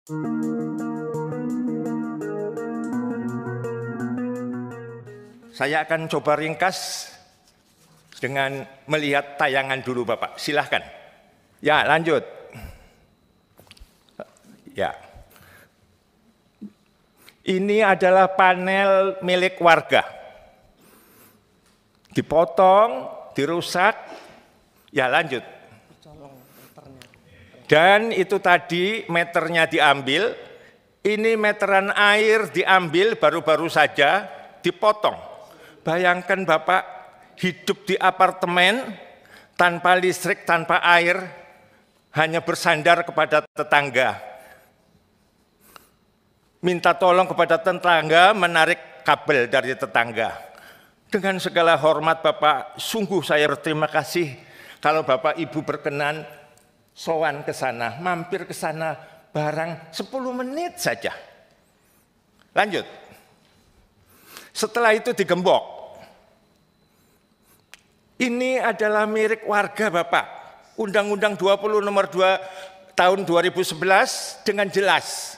Saya akan coba ringkas dengan melihat tayangan dulu Bapak. Silahkan. Ya, lanjut. Ya. Ini adalah panel milik warga. Dipotong, dirusak. Ya, lanjut. Dan itu tadi meternya diambil, ini meteran air diambil baru-baru saja dipotong. Bayangkan Bapak hidup di apartemen tanpa listrik, tanpa air, hanya bersandar kepada tetangga. Minta tolong kepada tetangga menarik kabel dari tetangga. Dengan segala hormat Bapak, sungguh saya berterima kasih kalau Bapak Ibu berkenan sowan ke sana, mampir ke sana barang 10 menit saja. Lanjut. Setelah itu digembok. Ini adalah milik warga Bapak. Undang-Undang 20 nomor 2 tahun 2011 dengan jelas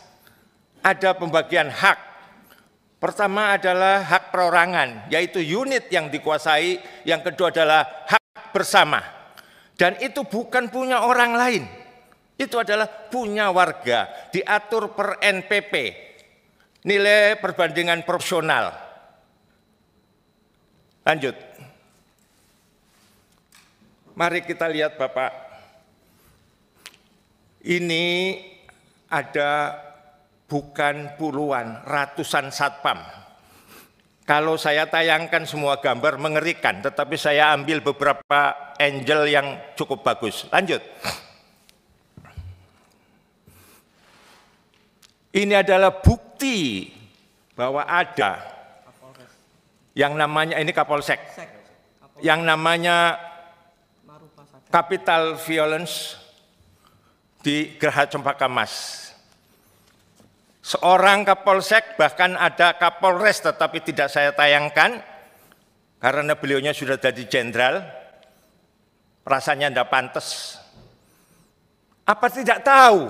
ada pembagian hak. Pertama adalah hak perorangan, yaitu unit yang dikuasai. Yang kedua adalah hak bersama. Dan itu bukan punya orang lain. Itu adalah punya warga. Diatur per NPP. Nilai perbandingan proporsional. Lanjut. Mari kita lihat Bapak. Ini ada bukan puluhan, ratusan satpam. Kalau saya tayangkan semua gambar mengerikan, tetapi saya ambil beberapa angle yang cukup bagus. Lanjut. Ini adalah bukti bahwa ada yang namanya, ini Kapolsek, yang namanya capital violence di Geraha Cempaka Mas. Seorang Kapolsek, bahkan ada Kapolres, tetapi tidak saya tayangkan karena beliaunya sudah jadi jenderal, rasanya tidak pantas. Apa tidak tahu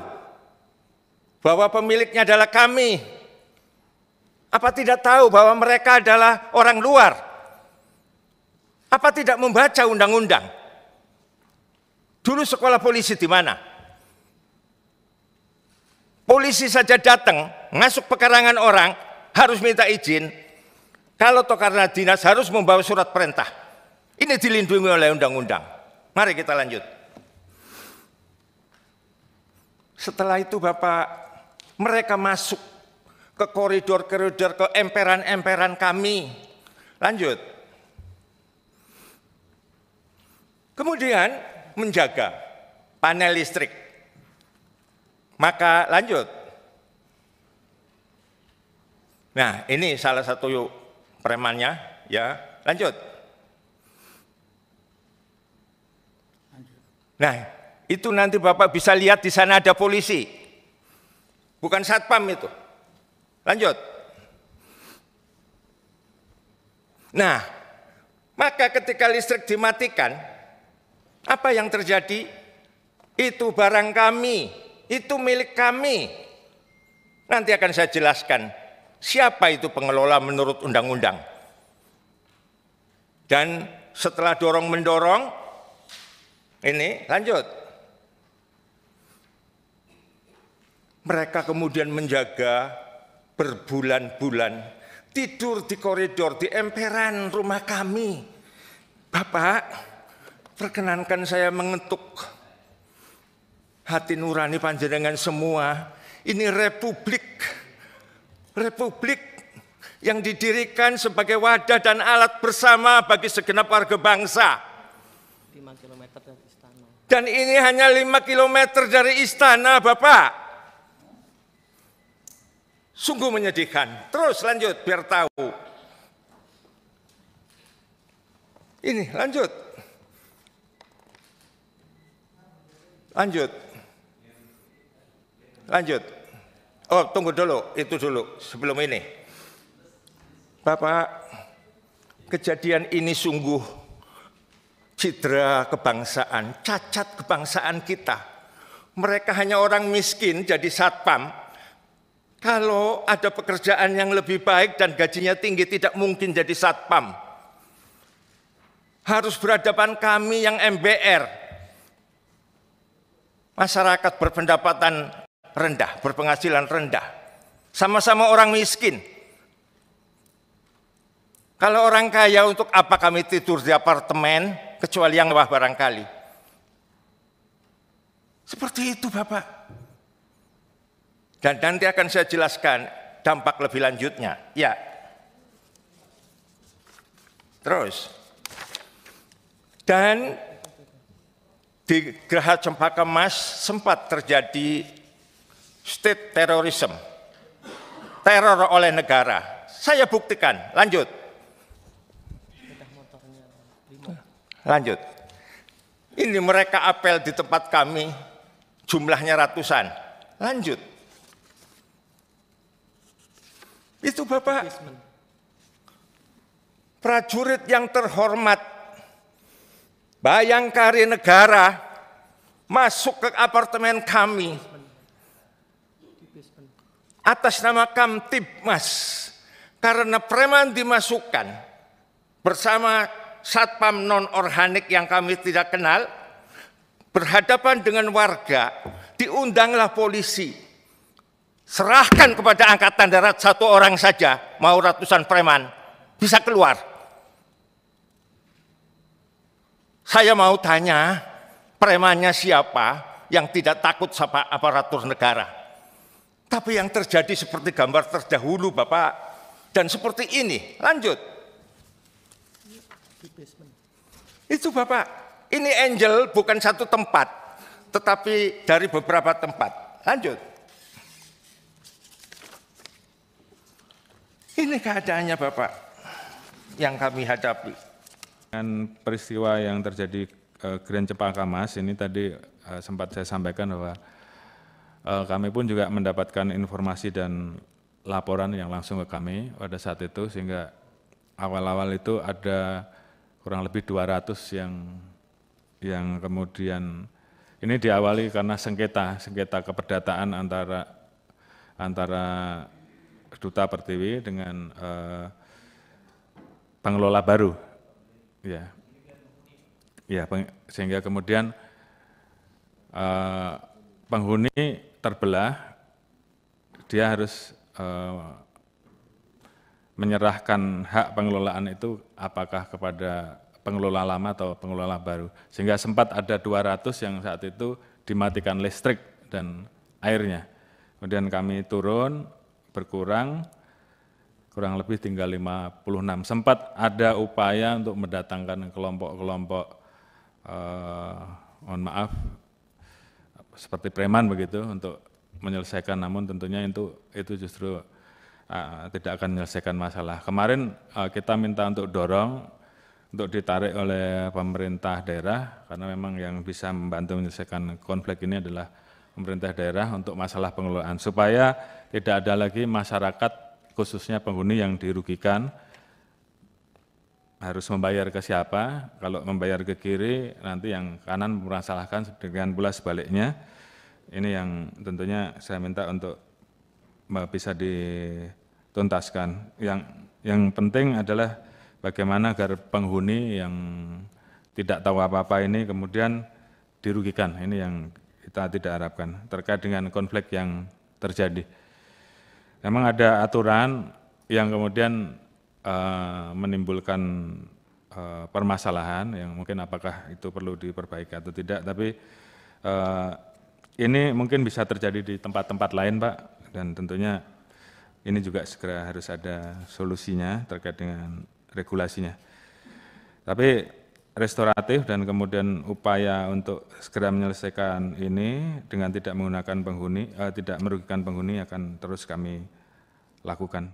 bahwa pemiliknya adalah kami? Apa tidak tahu bahwa mereka adalah orang luar? Apa tidak membaca undang-undang? Dulu sekolah polisi di mana? Polisi saja datang, masuk pekarangan orang, harus minta izin. Kalau toh karena dinas harus membawa surat perintah. Ini dilindungi oleh undang-undang. Mari kita lanjut. Setelah itu Bapak, mereka masuk ke koridor-koridor, ke emperan-emperan kami. Lanjut. Kemudian menjaga panel listrik. Maka lanjut. Nah, ini salah satu premannya, ya. Lanjut. Nah, itu nanti Bapak bisa lihat di sana ada polisi. Bukan satpam itu. Lanjut. Nah, maka ketika listrik dimatikan, apa yang terjadi? Itu barang kami. Itu milik kami. Nanti akan saya jelaskan siapa itu pengelola menurut undang-undang. Dan setelah dorong-mendorong, ini lanjut. Mereka kemudian menjaga berbulan-bulan, tidur di koridor, di emperan rumah kami. Bapak, perkenankan saya mengetuk hati nurani panjenengan semua. Ini republik yang didirikan sebagai wadah dan alat bersama bagi segenap warga bangsa. 5 km dari istana. Dan ini hanya 5 km dari istana, Bapak. Sungguh menyedihkan. Terus lanjut biar tahu. Ini lanjut. Lanjut. Lanjut. Oh, tunggu dulu, itu dulu sebelum ini. Bapak, kejadian ini sungguh citra kebangsaan, cacat kebangsaan kita. Mereka hanya orang miskin jadi satpam, Kalau ada pekerjaan yang lebih baik dan gajinya tinggi, tidak mungkin jadi satpam. Harus berhadapan kami yang MBR. Masyarakat berpendapatan rendah, berpenghasilan rendah. Sama-sama orang miskin. Kalau orang kaya, untuk apa kami tidur di apartemen, kecuali yang mewah barangkali. Seperti itu Bapak. Dan nanti akan saya jelaskan dampak lebih lanjutnya. Ya. Terus. Dan di Geraha Cempaka Mas sempat terjadi state terrorism. Teror oleh negara. Saya buktikan. Lanjut. Lanjut. Ini mereka apel di tempat kami, jumlahnya ratusan. Lanjut. Itu Bapak, prajurit yang terhormat, Bayangkari Negara, masuk ke apartemen kami, atas nama Kamtibmas, karena preman dimasukkan, bersama satpam non-organik yang kami tidak kenal, berhadapan dengan warga, diundanglah polisi. Serahkan kepada Angkatan Darat satu orang saja, mau ratusan preman, bisa keluar. Saya mau tanya, premannya siapa yang tidak takut sama aparatur negara? Tapi yang terjadi seperti gambar terdahulu Bapak, dan seperti ini, lanjut. Itu Bapak, ini Angel bukan satu tempat, tetapi dari beberapa tempat. Lanjut. Ini keadaannya Bapak yang kami hadapi. Dengan peristiwa yang terjadi Grand Cempaka Mas ini tadi sempat saya sampaikan bahwa kami pun juga mendapatkan informasi dan laporan yang langsung ke kami pada saat itu, sehingga awal-awal itu ada kurang lebih 200 yang kemudian ini diawali karena sengketa keperdataan antara Duta Pertiwi dengan pengelola baru, sehingga kemudian penghuni terbelah, dia harus menyerahkan hak pengelolaan itu apakah kepada pengelola lama atau pengelola baru, sehingga sempat ada 200 yang saat itu dimatikan listrik dan airnya. Kemudian kami turun, berkurang, kurang lebih tinggal 56. Sempat ada upaya untuk mendatangkan kelompok-kelompok, mohon maaf, seperti preman begitu untuk menyelesaikan, namun tentunya itu justru tidak akan menyelesaikan masalah. Kemarin kita minta untuk dorong, untuk ditarik oleh pemerintah daerah, karena memang yang bisa membantu menyelesaikan konflik ini adalah pemerintah daerah untuk masalah pengelolaan, supaya tidak ada lagi masyarakat khususnya penghuni yang dirugikan, harus membayar ke siapa, kalau membayar ke kiri nanti yang kanan merasalahkan, dengan pula sebaliknya. Ini yang tentunya saya minta untuk bisa dituntaskan. Yang penting adalah bagaimana agar penghuni yang tidak tahu apa-apa ini kemudian dirugikan, ini yang kita tidak harapkan terkait dengan konflik yang terjadi. Memang ada aturan yang kemudian menimbulkan permasalahan yang mungkin apakah itu perlu diperbaiki atau tidak, tapi ini mungkin bisa terjadi di tempat-tempat lain Pak, dan tentunya ini juga segera harus ada solusinya terkait dengan regulasinya. Tapi restoratif dan kemudian upaya untuk segera menyelesaikan ini dengan tidak menggunakan penghuni, tidak merugikan penghuni akan terus kami lakukan.